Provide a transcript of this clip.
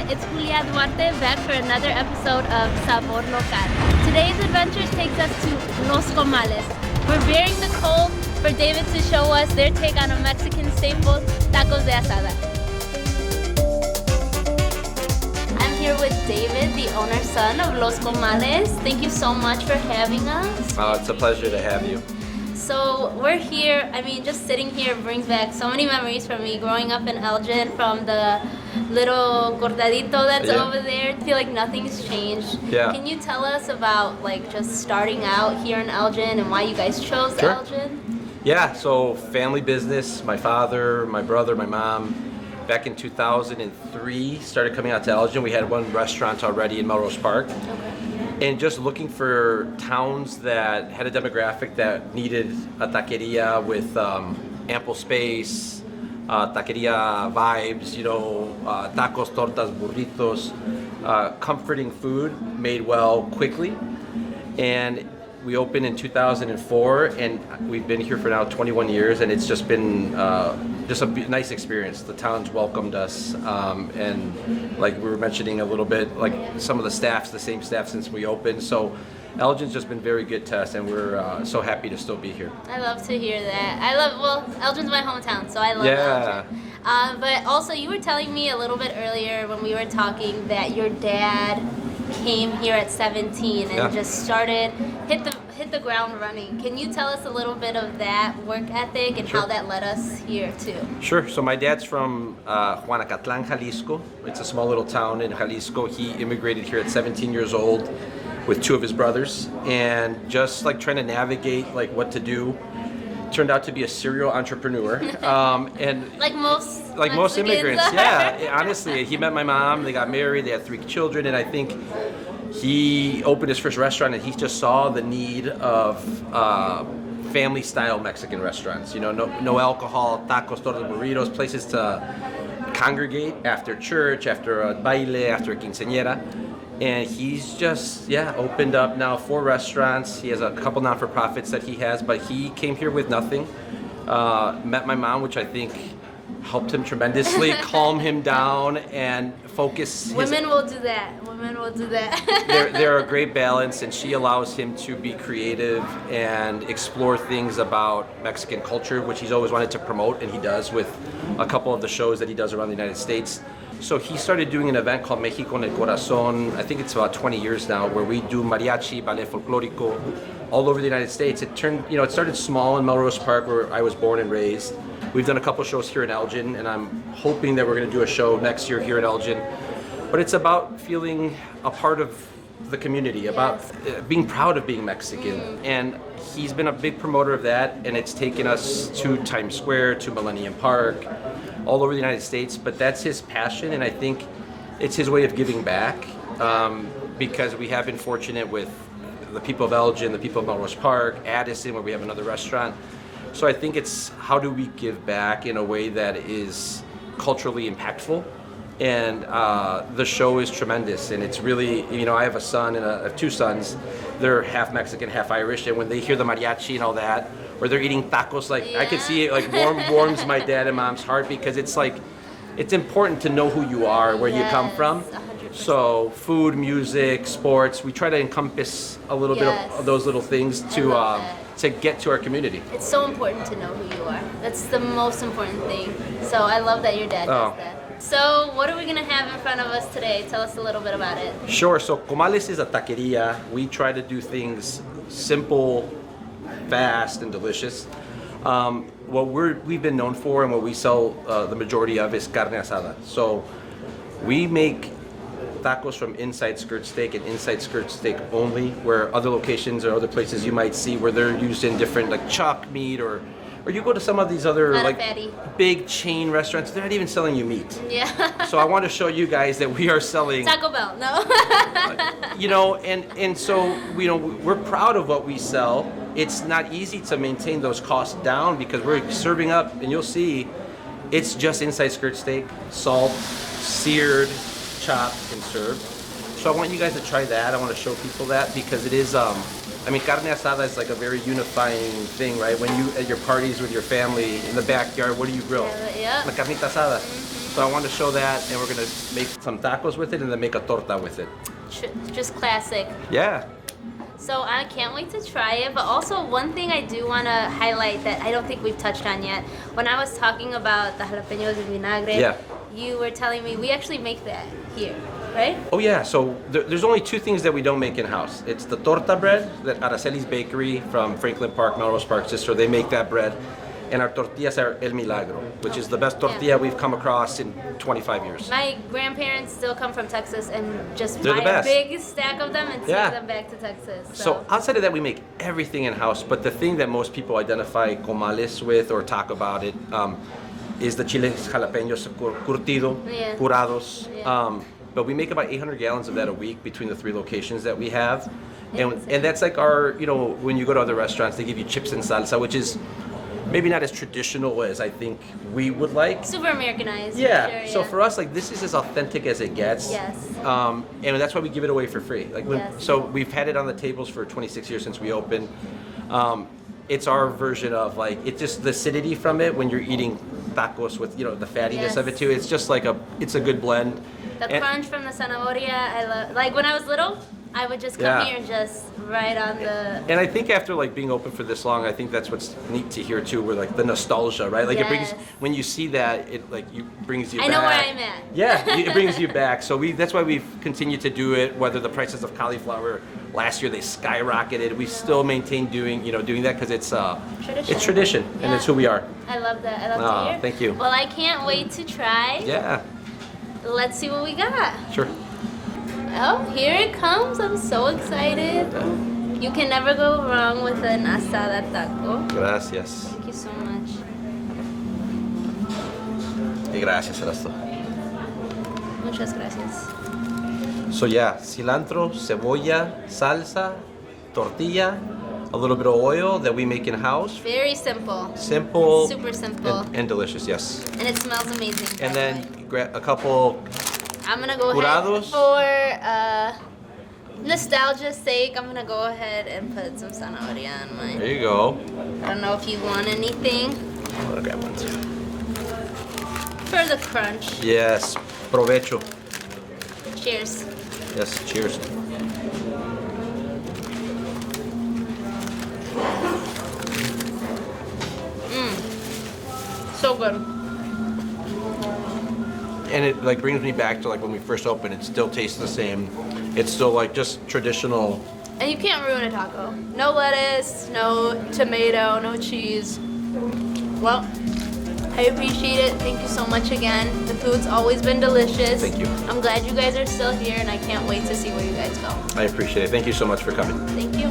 it's Julia Duarte back for another episode of Sabor Local. Today's adventure takes us to Los Comales. We're bearing the cold for David to show us their take on a Mexican staple, tacos de asada. I'm here with David, the owner's son of Los Comales. Thank you so much for having us. It's a pleasure to have you. So we're here, just sitting here brings back so many memories for me growing up in Elgin, from the little cortadito that's over there. I feel like nothing's changed. Yeah. Can you tell us about just starting out here in Elgin and why you guys chose Elgin? Yeah, so family business, my father, my brother, my mom, back in 2003 started coming out to Elgin. We had one restaurant already in Melrose Park. Okay. And just looking for towns that had a demographic that needed a taqueria with ample space, taqueria vibes, tacos, tortas, burritos, comforting food made well quickly. And we opened in 2004, and we've been here for now 21 years, and it's just been just a nice experience. The town's welcomed us, and like we were mentioning a little bit, like some of the staff's the same staff since we opened. So Elgin's just been very good to us, and we're so happy to still be here. I love to hear that. Elgin's my hometown, so I love Elgin. But also, you were telling me a little bit earlier when we were talking that your dad came here at 17 and just started, hit the ground running. Can you tell us a little bit of that work ethic and how that led us here too? Sure. So my dad's from Juanacatlan, Jalisco. It's a small little town in Jalisco. He immigrated here at 17 years old with two of his brothers, and just trying to navigate what to do. Turned out to be a serial entrepreneur, and like most immigrants, honestly, he met my mom. They got married. They had 3 children, and I think he opened his first restaurant, and he just saw the need of family-style Mexican restaurants. No alcohol, tacos, tortas, burritos, places to congregate after church, after a baile, after a quinceañera. And he's just, opened up now 4 restaurants. He has a couple non-for-profits that he has, but he came here with nothing. Met my mom, which I think helped him tremendously, calm him down and focus. Women will do that. They're a great balance, and she allows him to be creative and explore things about Mexican culture, which he's always wanted to promote, and he does with a couple of the shows that he does around the United States. So he started doing an event called México en el Corazón. I think it's about 20 years now, where we do mariachi, ballet folklorico, all over the United States. It started small in Melrose Park, where I was born and raised. We've done a couple shows here in Elgin, and I'm hoping that we're going to do a show next year here in Elgin. But it's about feeling a part of the community, about being proud of being Mexican. And he's been a big promoter of that, and it's taken us to Times Square, to Millennium Park, all over the United States. But that's his passion, and I think it's his way of giving back, because we have been fortunate with the people of Elgin, the people of Melrose Park, Addison, where we have another restaurant. So I think it's how do we give back in a way that is culturally impactful. And the show is tremendous, and it's really, I have a son and I have 2 sons. They're half Mexican, half Irish, and when they hear the mariachi and all that, or they're eating tacos, I could see it warms my dad and mom's heart, because it's important to know who you are, where you come from. 100%. So food, music, sports, we try to encompass a little bit of those little things to get to our community. It's so important to know who you are. That's the most important thing. So I love that your dad does that. So what are we going to have in front of us today? Tell us a little bit about it. Sure. So Comales is a taqueria. We try to do things simple, fast, and delicious. What we've been known for and what we sell the majority of is carne asada. So we make tacos from inside skirt steak and inside skirt steak only, where other locations or other places you might see where they're used in different chuck meat, or you go to some of these other big chain restaurants, they're not even selling you meat. Yeah. So I want to show you guys that we are selling Taco Bell, no. And so we're proud of what we sell. It's not easy to maintain those costs down, because we're serving up, and you'll see it's just inside skirt steak, salt, seared, chopped, and served. So I want you guys to try that. I want to show people that, because it is carne asada is a very unifying thing, right? When you at your parties with your family in the backyard, what do you grill? Yeah. La carnita asada. So I wanted to show that, and we're gonna make some tacos with it, and then make a torta with it. Just classic. Yeah. So I can't wait to try it, but also one thing I do want to highlight that I don't think we've touched on yet. When I was talking about the jalapeños en vinagre, you were telling me we actually make that here, right? Oh yeah, so there's only two things that we don't make in-house. It's the torta bread that Araceli's Bakery from Franklin Park, Melrose Park Sister, they make that bread. And our tortillas are El Milagro, which is the best tortilla we've come across in 25 years. My grandparents still come from Texas and just They're buy a big stack of them and take them back to Texas. So outside of that, we make everything in-house, but the thing that most people identify comales with or talk about it is the chiles jalapeños curtido, curados. But we make about 800 gallons of that a week between the 3 locations that we have. And that's like our, when you go to other restaurants, they give you chips and salsa, which is maybe not as traditional as I think we would like. Super Americanized. Yeah. Sure, so for us, like, this is as authentic as it gets. Yes. And that's why we give it away for free. Like, so we've had it on the tables for 26 years since we opened. It's our version of like, it's just the acidity from it when you're eating tacos with the fattiness of it too. It's just like it's a good blend. The crunch from the zanahoria, I love. Like when I was little, I would just come here and just right on the. And I think after like being open for this long, I think that's what's neat to hear too. Where like the nostalgia, right? Like it brings, when you see that, it like brings you back. I know where I'm at. Yeah, it brings you back. So that's why we've continued to do it. Whether the prices of cauliflower last year they skyrocketed, we still maintain doing that because it's tradition and it's who we are. I love that. I love to hear. Thank you. Well, I can't wait to try. Yeah. Let's see what we got. Sure. Oh, here it comes. I'm so excited. You can never go wrong with an asada taco. Gracias. Thank you so much. Y gracias, Erasto. Muchas gracias. So yeah, cilantro, cebolla, salsa, tortilla, a little bit of oil that we make in-house. Very simple. Simple. Super simple. And delicious, yes. And it smells amazing. And then a couple I'm gonna go curados. Ahead for nostalgia's sake. I'm gonna go ahead and put some zanahoria on mine. There you go. I don't know if you want anything. I'm gonna grab one too. For the crunch. Yes. Provecho. Cheers. Yes, cheers. So good. And it like brings me back to like when we first opened. It still tastes the same. It's still like just traditional. And you can't ruin a taco. No lettuce, no tomato, no cheese. Well, I appreciate it. Thank you so much again. The food's always been delicious. Thank you. I'm glad you guys are still here, and I can't wait to see where you guys go. I appreciate it. Thank you so much for coming. Thank you.